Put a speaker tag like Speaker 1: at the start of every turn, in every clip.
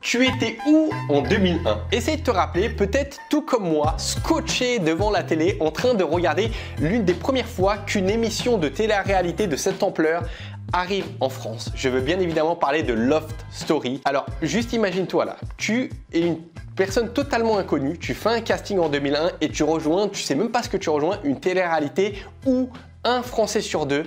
Speaker 1: Tu étais où en 2001? Essaye de te rappeler, peut-être tout comme moi, scotché devant la télé en train de regarder l'une des premières fois qu'une émission de télé-réalité de cette ampleur arrive en France. Je veux bien évidemment parler de Loft Story. Alors, juste imagine-toi là, tu es une personne totalement inconnue, tu fais un casting en 2001 et tu rejoins, tu sais même pas ce que tu rejoins, une télé-réalité où un Français sur deux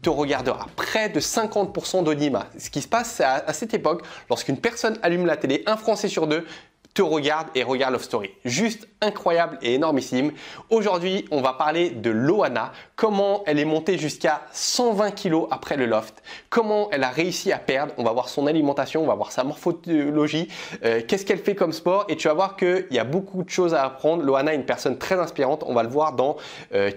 Speaker 1: te regardera. Près de 50% d'audimat. Ce qui se passe, c'est à cette époque, lorsqu'une personne allume la télé, un Français sur deux te regarde et regarde Love Story. Juste incroyable et énormissime. Aujourd'hui, on va parler de Loana, comment elle est montée jusqu'à 120 kg après le Loft, comment elle a réussi à perdre, on va voir son alimentation, on va voir sa morphologie, qu'est-ce qu'elle fait comme sport et tu vas voir qu'il y a beaucoup de choses à apprendre. Loana est une personne très inspirante, on va le voir dans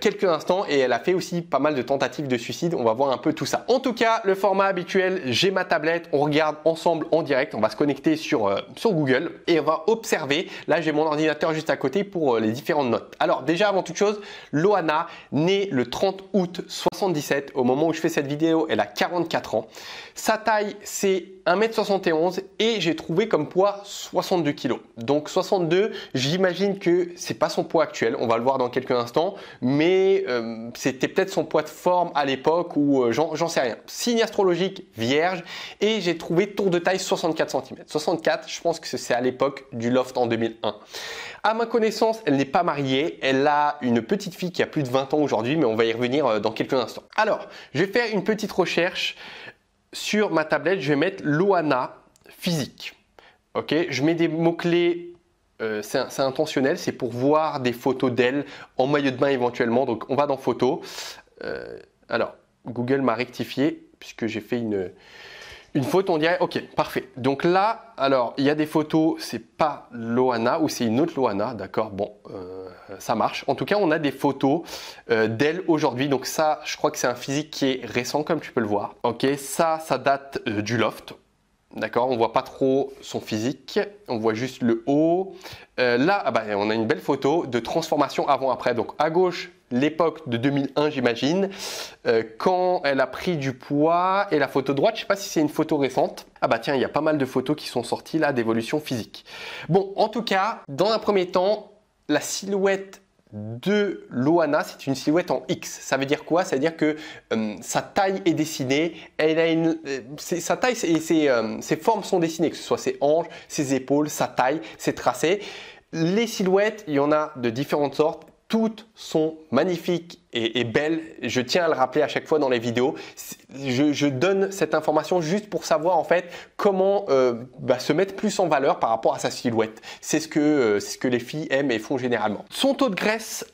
Speaker 1: quelques instants et elle a fait aussi pas mal de tentatives de suicide, on va voir un peu tout ça. En tout cas, le format habituel, j'ai ma tablette, on regarde ensemble en direct, on va se connecter sur Google et on va observer. Là, j'ai mon ordinateur juste à côté pour les différentes notes. Alors déjà, avant toute chose, Loana, née le 30 août 77. Au moment où je fais cette vidéo, elle a 44 ans. Sa taille, c'est 1m71 et j'ai trouvé comme poids 62 kg. Donc 62, j'imagine que c'est pas son poids actuel. On va le voir dans quelques instants, mais c'était peut-être son poids de forme à l'époque ou j'en sais rien. Signe astrologique vierge et j'ai trouvé tour de taille 64 cm. 64, je pense que c'est à l'époque du Loft en 2001. À ma connaissance, elle n'est pas mariée. Elle a une petite fille qui a plus de 20 ans aujourd'hui, mais on va y revenir dans quelques instants. Alors, je vais faire une petite recherche sur ma tablette. Je vais mettre Loana physique. Ok, je mets des mots-clés. C'est intentionnel, c'est pour voir des photos d'elle en maillot de bain éventuellement. Donc, on va dans photos. Alors, Google m'a rectifié puisque j'ai fait une faute, on dirait, ok, parfait. Donc là, alors, il y a des photos, c'est pas Loana ou c'est une autre Loana, d'accord, bon, ça marche. En tout cas, on a des photos d'elle aujourd'hui. Donc ça, je crois que c'est un physique qui est récent, comme tu peux le voir. Ok, ça date du Loft. D'accord, on voit pas trop son physique, on voit juste le haut. Là, on a une belle photo de transformation avant-après. Donc à gauche, l'époque de 2001, j'imagine, quand elle a pris du poids. Et la photo droite, je ne sais pas si c'est une photo récente. Ah bah tiens, il y a pas mal de photos qui sont sorties là d'évolution physique. Bon, en tout cas, dans un premier temps, la silhouette de Loana, c'est une silhouette en X. Ça veut dire quoi? Ça veut dire que sa taille est dessinée, elle a sa taille et ses formes sont dessinées, que ce soit ses hanches, ses épaules, sa taille, ses tracés. Les silhouettes, il y en a de différentes sortes. Toutes sont magnifiques et belles. Je tiens à le rappeler à chaque fois dans les vidéos. Je donne cette information juste pour savoir en fait comment se mettre plus en valeur par rapport à sa silhouette. C'est ce que les filles aiment et font généralement. Son taux de graisse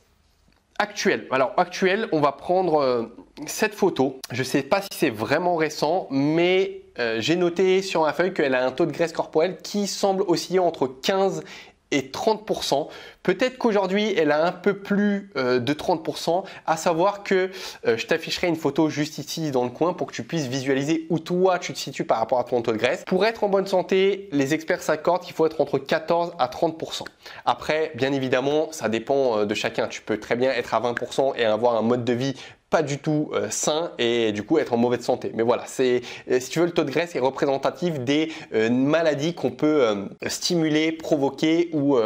Speaker 1: actuel. Alors actuel, on va prendre cette photo. Je ne sais pas si c'est vraiment récent, mais j'ai noté sur ma feuille qu'elle a un taux de graisse corporelle qui semble osciller entre 15 et 30%. Peut-être qu'aujourd'hui, elle a un peu plus de 30%, à savoir que je t'afficherai une photo juste ici dans le coin pour que tu puisses visualiser où toi tu te situes par rapport à ton taux de graisse. Pour être en bonne santé, les experts s'accordent qu'il faut être entre 14 à 30%. Après, bien évidemment, ça dépend de chacun. Tu peux très bien être à 20% et avoir un mode de vie pas du tout sain et du coup être en mauvaise santé. Mais voilà, si tu veux, le taux de graisse est représentatif des maladies qu'on peut stimuler, provoquer ou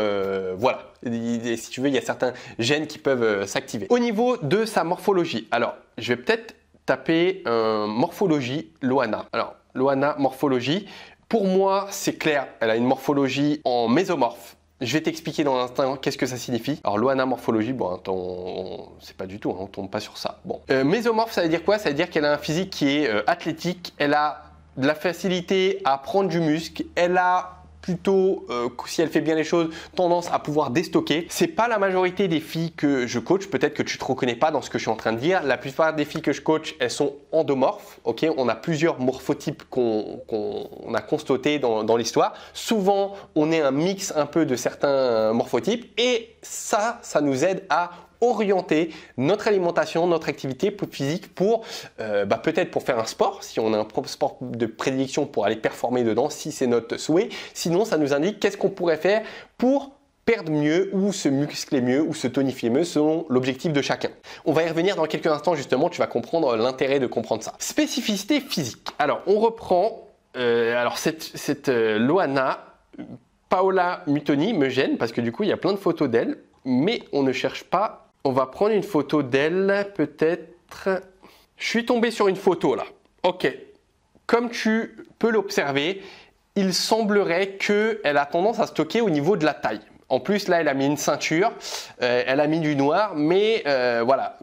Speaker 1: voilà. Et si tu veux, il y a certains gènes qui peuvent s'activer. Au niveau de sa morphologie, alors je vais peut-être taper morphologie Loana. Alors Loana morphologie, pour moi c'est clair, elle a une morphologie en mésomorphe. Je vais t'expliquer dans l'instant qu'est-ce que ça signifie. Alors, Loana morphologie, bon, c'est pas du tout, on tombe pas sur ça. Bon, mésomorphe, ça veut dire quoi? Ça veut dire qu'elle a un physique qui est athlétique, elle a de la facilité à prendre du muscle, elle a plutôt, si elle fait bien les choses, tendance à pouvoir déstocker. C'est pas la majorité des filles que je coach, peut-être que tu te reconnais pas dans ce que je suis en train de dire. La plupart des filles que je coach, elles sont endomorphes, ok? On a plusieurs morphotypes qu'on a constatés dans l'histoire. Souvent, on est un mix un peu de certains morphotypes et ça nous aide à orienter notre alimentation, notre activité physique pour peut-être pour faire un sport, si on a un sport de prédilection pour aller performer dedans, si c'est notre souhait. Sinon, ça nous indique qu'est-ce qu'on pourrait faire pour perdre mieux ou se muscler mieux ou se tonifier mieux selon l'objectif de chacun. On va y revenir dans quelques instants justement, tu vas comprendre l'intérêt de comprendre ça. Spécificité physique. Alors, on reprend, alors cette Loana, Paola Mutoni me gêne parce que du coup, il y a plein de photos d'elle, mais on ne cherche pas. On va prendre une photo d'elle, peut-être. Je suis tombé sur une photo là. Ok. Comme tu peux l'observer, il semblerait qu'elle a tendance à stocker au niveau de la taille. En plus, là, elle a mis une ceinture, elle a mis du noir, mais voilà,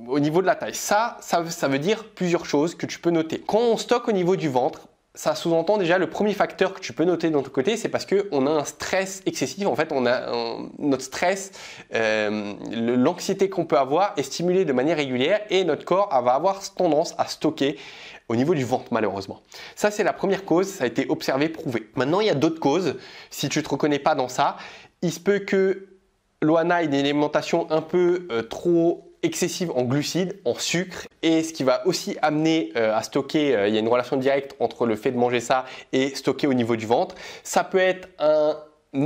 Speaker 1: au niveau de la taille. Ça veut dire plusieurs choses que tu peux noter. Quand on stocke au niveau du ventre, ça sous-entend déjà le premier facteur que tu peux noter de ton côté, c'est parce qu'on a un stress excessif. En fait, notre stress, l'anxiété qu'on peut avoir est stimulée de manière régulière et notre corps va avoir tendance à stocker au niveau du ventre malheureusement. Ça, c'est la première cause, ça a été observé, prouvé. Maintenant, il y a d'autres causes. Si tu ne te reconnais pas dans ça, il se peut que Loana ait une alimentation un peu trop excessive en glucides, en sucre, et ce qui va aussi amener à stocker, il y a une relation directe entre le fait de manger ça et stocker au niveau du ventre. Ça peut être un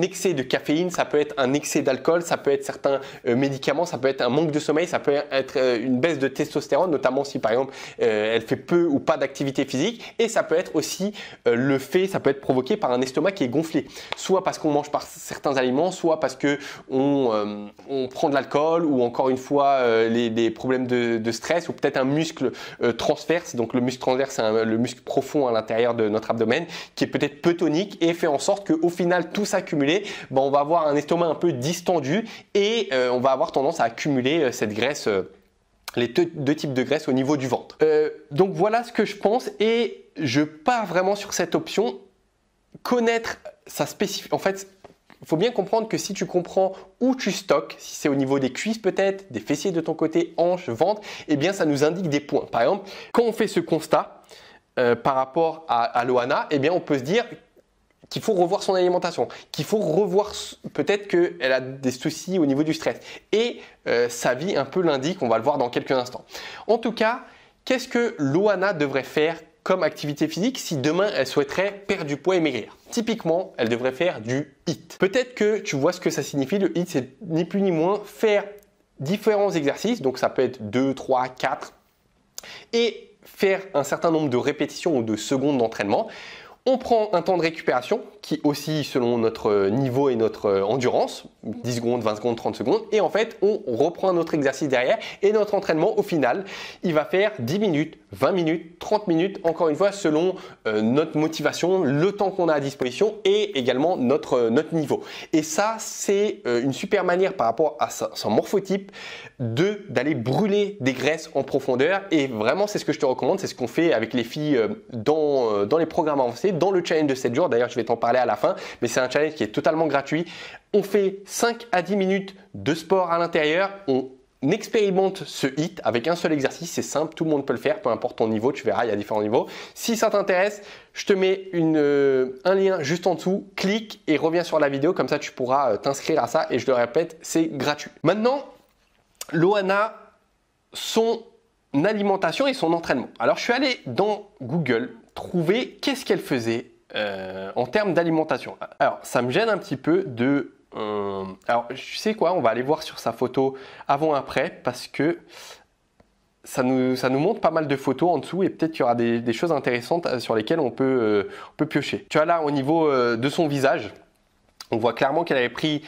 Speaker 1: excès de caféine, ça peut être un excès d'alcool, ça peut être certains médicaments, ça peut être un manque de sommeil, ça peut être une baisse de testostérone, notamment si par exemple elle fait peu ou pas d'activité physique, et ça peut être aussi ça peut être provoqué par un estomac qui est gonflé, soit parce qu'on mange par certains aliments, soit parce que on prend de l'alcool, ou encore une fois des problèmes de stress, ou peut-être un muscle transverse. Donc le muscle transverse, c'est le muscle profond à l'intérieur de notre abdomen qui est peut-être peu tonique et fait en sorte qu'au final tout ça on va avoir un estomac un peu distendu et on va avoir tendance à accumuler cette graisse, les deux types de graisse au niveau du ventre. Donc voilà ce que je pense et je pars vraiment sur cette option. Connaître sa spécificité. En fait, il faut bien comprendre que si tu comprends où tu stockes, si c'est au niveau des cuisses peut-être, des fessiers de ton côté, hanches, ventre, eh bien ça nous indique des points. Par exemple, quand on fait ce constat par rapport à Loana, eh bien on peut se dire qu'il faut revoir son alimentation, qu'il faut revoir peut-être qu'elle a des soucis au niveau du stress. Et sa vie un peu l'indique, on va le voir dans quelques instants. En tout cas, qu'est-ce que Loana devrait faire comme activité physique si demain elle souhaiterait perdre du poids et maigrir? Typiquement, elle devrait faire du HIIT. Peut-être que tu vois ce que ça signifie. Le HIIT, c'est ni plus ni moins faire différents exercices. Donc ça peut être 2, 3, 4 et faire un certain nombre de répétitions ou de secondes d'entraînement. On prend un temps de récupération qui oscille selon notre niveau et notre endurance, 10 secondes, 20 secondes, 30 secondes. Et en fait, on reprend notre exercice derrière et notre entraînement, au final, il va faire 10 minutes, 20 minutes, 30 minutes, encore une fois, selon notre motivation, le temps qu'on a à disposition et également notre niveau. Et ça, c'est une super manière par rapport à son morphotype d'aller brûler des graisses en profondeur. Et vraiment, c'est ce que je te recommande, c'est ce qu'on fait avec les filles dans les programmes avancés, dans le challenge de 7 jours. D'ailleurs, je vais t'en parler à la fin, mais c'est un challenge qui est totalement gratuit. On fait 5 à 10 minutes de sport à l'intérieur. On expérimente ce HIIT avec un seul exercice. C'est simple, tout le monde peut le faire, peu importe ton niveau. Tu verras, il y a différents niveaux. Si ça t'intéresse, je te mets un lien juste en dessous. Clique et reviens sur la vidéo. Comme ça, tu pourras t'inscrire à ça. Et je le répète, c'est gratuit. Maintenant, Loana, son alimentation et son entraînement. Alors, je suis allé dans Google trouver qu'est-ce qu'elle faisait en termes d'alimentation. Alors, ça me gêne un petit peu de... alors, tu sais quoi, on va aller voir sur sa photo avant-après parce que ça nous montre pas mal de photos en dessous et peut-être qu'il y aura des choses intéressantes sur lesquelles on peut piocher. Tu vois là, au niveau de son visage, on voit clairement qu'elle avait pris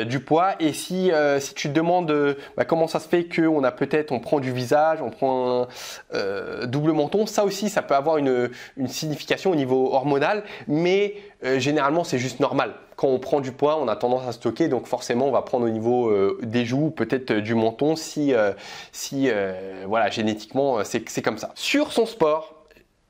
Speaker 1: du poids et si tu te demandes comment ça se fait qu'on on prend du visage, on prend un double menton, ça aussi ça peut avoir une signification au niveau hormonal, mais généralement c'est juste normal. Quand on prend du poids, on a tendance à stocker, donc forcément on va prendre au niveau des joues, peut-être du menton si voilà, génétiquement c'est comme ça. Sur son sport,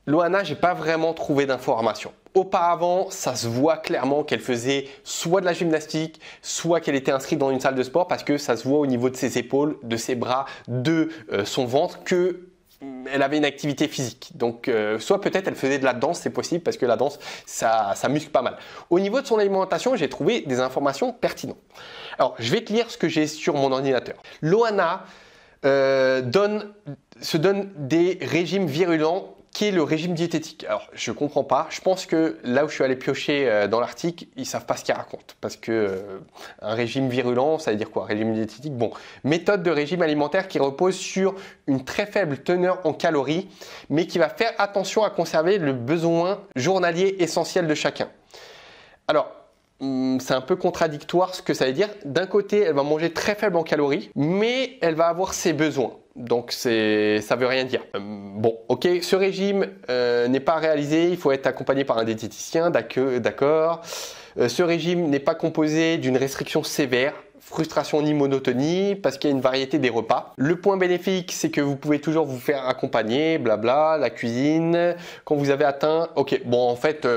Speaker 1: Loana, j'ai pas vraiment trouvé d'informations. Auparavant, ça se voit clairement qu'elle faisait soit de la gymnastique, soit qu'elle était inscrite dans une salle de sport parce que ça se voit au niveau de ses épaules, de ses bras, de son ventre qu'elle avait une activité physique. Donc, soit peut-être elle faisait de la danse, c'est possible parce que la danse, ça muscle pas mal. Au niveau de son alimentation, j'ai trouvé des informations pertinentes. Alors, je vais te lire ce que j'ai sur mon ordinateur. Loana se donne des régimes virulents qui est le régime diététique. Alors, je comprends pas. Je pense que là où je suis allé piocher dans l'article, ils savent pas ce qu'ils racontent. Parce que un régime virulent, ça veut dire quoi? Régime diététique, bon. Méthode de régime alimentaire qui repose sur une très faible teneur en calories, mais qui va faire attention à conserver le besoin journalier essentiel de chacun. Alors, c'est un peu contradictoire ce que ça veut dire. D'un côté, elle va manger très faible en calories, mais elle va avoir ses besoins. Donc ça veut rien dire. Bon, ok, ce régime n'est pas réalisé, il faut être accompagné par un diététicien, d'accord. Ce régime n'est pas composé d'une restriction sévère, frustration ni monotonie, parce qu'il y a une variété des repas. Le point bénéfique, c'est que vous pouvez toujours vous faire accompagner, blabla, la cuisine, quand vous avez atteint... Ok, bon, en fait,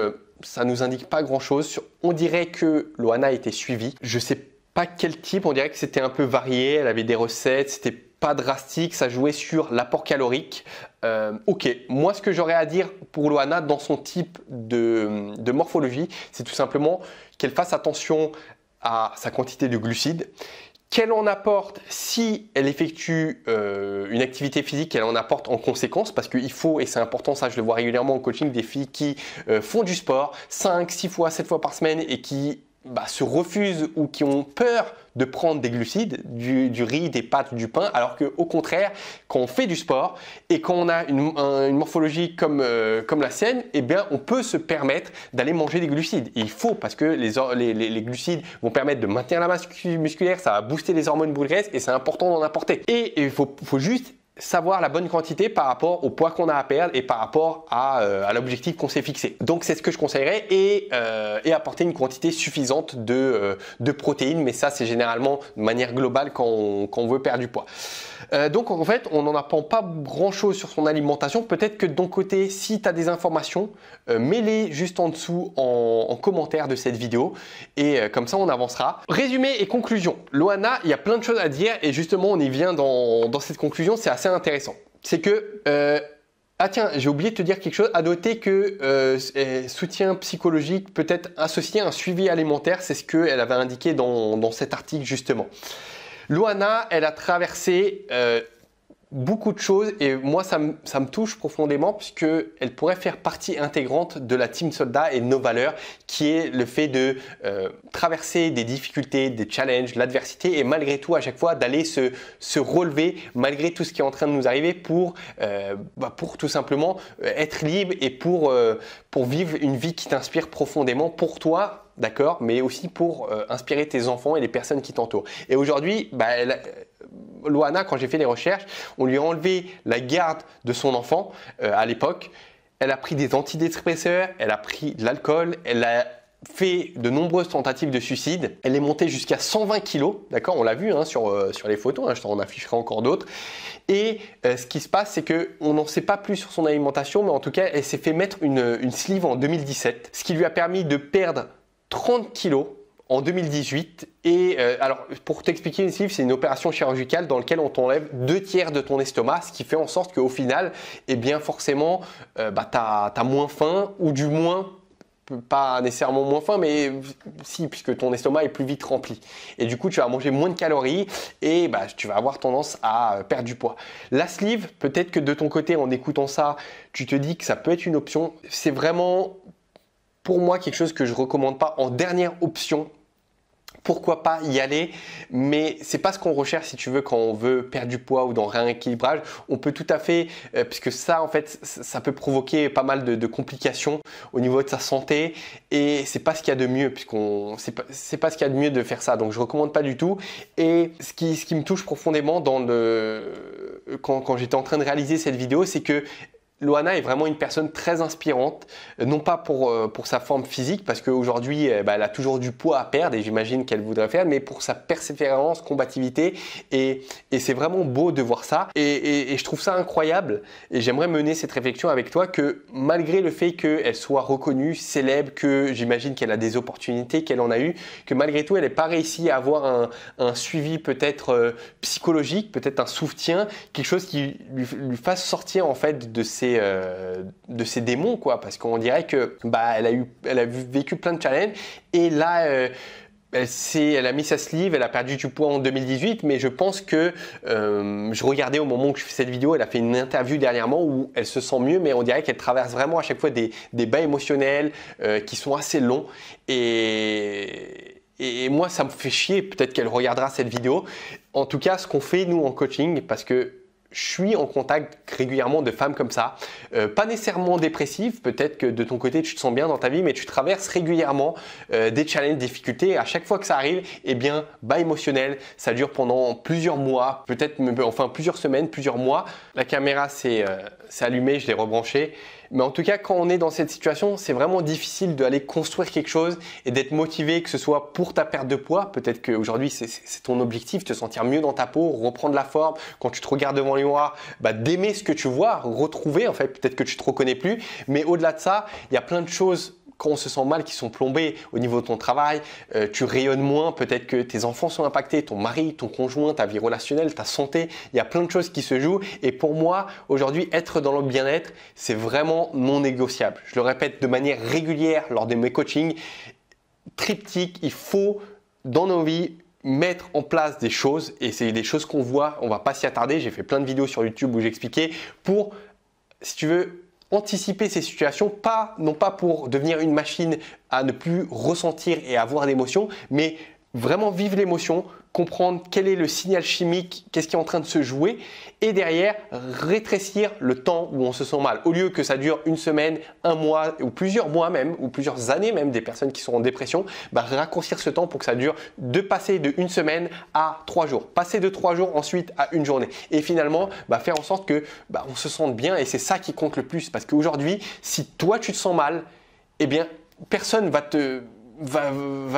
Speaker 1: ça nous indique pas grand-chose. On dirait que Loana a été suivie. Je sais pas quel type, on dirait que c'était un peu varié, elle avait des recettes, c'était pas drastique, ça jouait sur l'apport calorique. Ok, moi ce que j'aurais à dire pour Loana dans son type de morphologie, c'est tout simplement qu'elle fasse attention à sa quantité de glucides, qu'elle en apporte si elle effectue une activité physique, qu'elle en apporte en conséquence, parce qu'il faut, et c'est important, ça je le vois régulièrement en coaching, des filles qui font du sport 5, 6 fois, 7 fois par semaine et qui se refusent ou qui ont peur de prendre des glucides, du riz, des pâtes, du pain, alors qu'au contraire, quand on fait du sport et quand on a une morphologie comme la sienne, eh bien, on peut se permettre d'aller manger des glucides. Et il faut, parce que les glucides vont permettre de maintenir la masse musculaire, ça va booster les hormones brûle graisse et c'est important d'en apporter. Et il faut juste savoir la bonne quantité par rapport au poids qu'on a à perdre et par rapport à l'objectif qu'on s'est fixé. Donc c'est ce que je conseillerais et apporter une quantité suffisante de protéines, mais ça c'est généralement de manière globale quand on veut perdre du poids. Donc en fait on n'en apprend pas grand chose sur son alimentation. Peut-être que de ton côté, si tu as des informations, mets-les juste en dessous en commentaire de cette vidéo et comme ça on avancera. Résumé et conclusion. Loana, il y a plein de choses à dire et justement on y vient dans cette conclusion, c'est assez intéressant. C'est que ah tiens, j'ai oublié de te dire quelque chose. À noter que soutien psychologique peut être associé à un suivi alimentaire. C'est ce qu'elle avait indiqué dans cet article justement. Loana, elle a traversé beaucoup de choses et moi ça me touche profondément puisqu'elle pourrait faire partie intégrante de la team soldat et de nos valeurs qui est le fait de traverser des difficultés, des challenges, l'adversité et malgré tout à chaque fois d'aller se relever malgré tout ce qui est en train de nous arriver pour tout simplement être libre et pour vivre une vie qui t'inspire profondément pour toi. D'accord, mais aussi pour inspirer tes enfants et les personnes qui t'entourent. Et aujourd'hui, Loana, quand j'ai fait les recherches, on lui a enlevé la garde de son enfant à l'époque. Elle a pris des antidépresseurs, elle a pris de l'alcool, elle a fait de nombreuses tentatives de suicide. Elle est montée jusqu'à 120 kg, d'accord, on l'a vu sur les photos, je t'en afficherai encore d'autres. Et ce qui se passe, c'est qu'on n'en sait pas plus sur son alimentation, mais en tout cas, elle s'est fait mettre une sleeve en 2017, ce qui lui a permis de perdre 30 kg en 2018 et alors pour t'expliquer, une sleeve c'est une opération chirurgicale dans laquelle on t'enlève 2/3 de ton estomac, ce qui fait en sorte qu'au final eh bien forcément t'as moins faim ou du moins pas nécessairement moins faim mais si puisque ton estomac est plus vite rempli et du coup tu vas manger moins de calories et tu vas avoir tendance à perdre du poids. La sleeve, peut-être que de ton côté en écoutant ça tu te dis que ça peut être une option, c'est vraiment pour moi quelque chose que je ne recommande pas en dernière option. Pourquoi pas y aller, mais c'est pas ce qu'on recherche si tu veux quand on veut perdre du poids ou dans un rééquilibrage. On peut tout à fait, puisque ça en fait ça peut provoquer pas mal de complications au niveau de sa santé et c'est pas ce qu'il y a de mieux c'est pas ce qu'il y a de mieux de faire ça. Donc je recommande pas du tout. Et ce qui me touche profondément quand j'étais en train de réaliser cette vidéo, c'est que Loana est vraiment une personne très inspirante, non pas pour sa forme physique, parce qu'aujourd'hui, elle a toujours du poids à perdre et j'imagine qu'elle voudrait faire, mais pour sa persévérance, combativité et c'est vraiment beau de voir ça et je trouve ça incroyable et j'aimerais mener cette réflexion avec toi que malgré le fait qu'elle soit reconnue, célèbre, que j'imagine qu'elle a des opportunités, qu'elle en a eu, que malgré tout, elle n'ait pas réussi à avoir un suivi peut-être psychologique, peut-être un soutien, quelque chose qui lui fasse sortir en fait de ses démons quoi, parce qu'on dirait que elle a vécu plein de challenges et là elle a mis sa sleeve, elle a perdu du poids en 2018, mais je pense que je regardais au moment où je fais cette vidéo, elle a fait une interview dernièrement où elle se sent mieux, mais on dirait qu'elle traverse vraiment à chaque fois des bas émotionnels qui sont assez longs et moi ça me fait chier, peut-être qu'elle regardera cette vidéo. En tout cas ce qu'on fait nous en coaching, parce que je suis en contact régulièrement de femmes comme ça, pas nécessairement dépressives, peut-être que de ton côté tu te sens bien dans ta vie, mais tu traverses régulièrement des challenges, des difficultés. Et à chaque fois que ça arrive, eh bien, bas émotionnel, ça dure pendant plusieurs mois, peut-être enfin plusieurs semaines, plusieurs mois. La caméra s'est allumée, je l'ai rebranchée. Mais en tout cas, quand on est dans cette situation, c'est vraiment difficile d'aller construire quelque chose et d'être motivé, que ce soit pour ta perte de poids. Peut-être qu'aujourd'hui, c'est ton objectif, te sentir mieux dans ta peau, reprendre la forme. Quand tu te regardes devant le miroir, d'aimer ce que tu vois, retrouver en fait. Peut-être que tu te reconnais plus. Mais au-delà de ça, il y a plein de choses quand on se sent mal qui sont plombées au niveau de ton travail, tu rayonnes moins, peut-être que tes enfants sont impactés, ton mari, ton conjoint, ta vie relationnelle, ta santé, il y a plein de choses qui se jouent et pour moi aujourd'hui être dans le bien-être c'est vraiment non négociable. Je le répète de manière régulière lors de mes coachings, triptyque, il faut dans nos vies mettre en place des choses et c'est des choses qu'on voit, on ne va pas s'y attarder, j'ai fait plein de vidéos sur YouTube où j'expliquais pour, si tu veux, anticiper ces situations, non pas pour devenir une machine à ne plus ressentir et avoir d'émotions, mais vraiment vivre l'émotion, comprendre quel est le signal chimique, qu'est-ce qui est en train de se jouer et derrière rétrécir le temps où on se sent mal. Au lieu que ça dure une semaine, un mois ou plusieurs mois même ou plusieurs années même des personnes qui sont en dépression, raccourcir ce temps pour que ça dure de passer de une semaine à 3 jours, passer de 3 jours ensuite à une journée et finalement faire en sorte que on se sente bien et c'est ça qui compte le plus parce qu'aujourd'hui si toi tu te sens mal, eh bien personne va te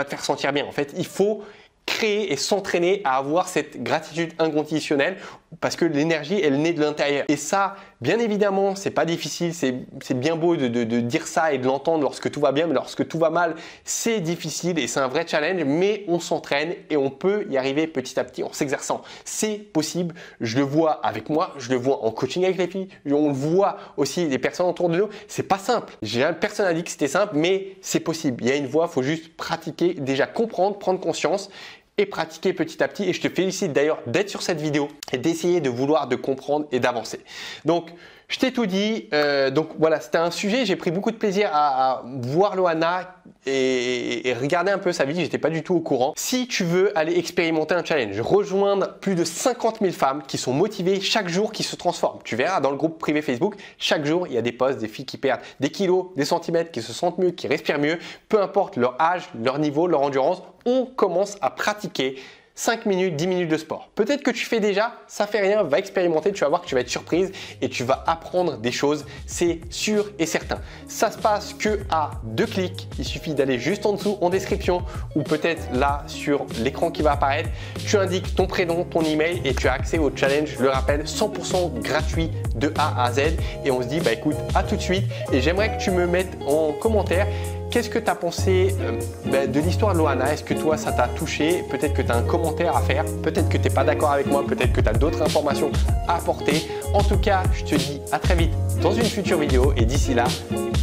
Speaker 1: faire sentir bien. En fait, il faut créer et s'entraîner à avoir cette gratitude inconditionnelle parce que l'énergie, elle naît de l'intérieur. Et ça, bien évidemment, c'est pas difficile, c'est bien beau de dire ça et de l'entendre lorsque tout va bien, mais lorsque tout va mal, c'est difficile et c'est un vrai challenge, mais on s'entraîne et on peut y arriver petit à petit en s'exerçant. C'est possible, je le vois avec moi, je le vois en coaching avec les filles, on le voit aussi des personnes autour de nous, c'est pas simple. Personne n'a dit que c'était simple, mais c'est possible. Il y a une voie, il faut juste pratiquer, déjà comprendre, prendre conscience et pratiquer petit à petit et je te félicite d'ailleurs d'être sur cette vidéo et d'essayer de vouloir de comprendre et d'avancer. Donc je t'ai tout dit, donc voilà c'était un sujet, j'ai pris beaucoup de plaisir à voir Loana et regarder un peu sa vie, j'étais pas du tout au courant. Si tu veux aller expérimenter un challenge, rejoindre plus de 50 000 femmes qui sont motivées chaque jour, qui se transforment. Tu verras dans le groupe privé Facebook, chaque jour il y a des posts, des filles qui perdent des kilos, des centimètres, qui se sentent mieux, qui respirent mieux, peu importe leur âge, leur niveau, leur endurance, on commence à pratiquer 5 minutes, 10 minutes de sport. Peut-être que tu fais déjà, ça fait rien, va expérimenter, tu vas voir que tu vas être surprise et tu vas apprendre des choses, c'est sûr et certain. Ça se passe que à 2 clics, il suffit d'aller juste en dessous en description ou peut-être là sur l'écran qui va apparaître. Tu indiques ton prénom, ton email et tu as accès au challenge, je le rappelle, 100% gratuit de A à Z et on se dit écoute, à tout de suite et j'aimerais que tu me mettes en commentaire qu'est-ce que tu as pensé de l'histoire de Loana? Est-ce que toi, ça t'a touché? Peut-être que tu as un commentaire à faire. Peut-être que tu n'es pas d'accord avec moi. Peut-être que tu as d'autres informations à apporter. En tout cas, je te dis à très vite dans une future vidéo. Et d'ici là,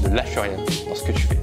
Speaker 1: ne lâche rien dans ce que tu fais.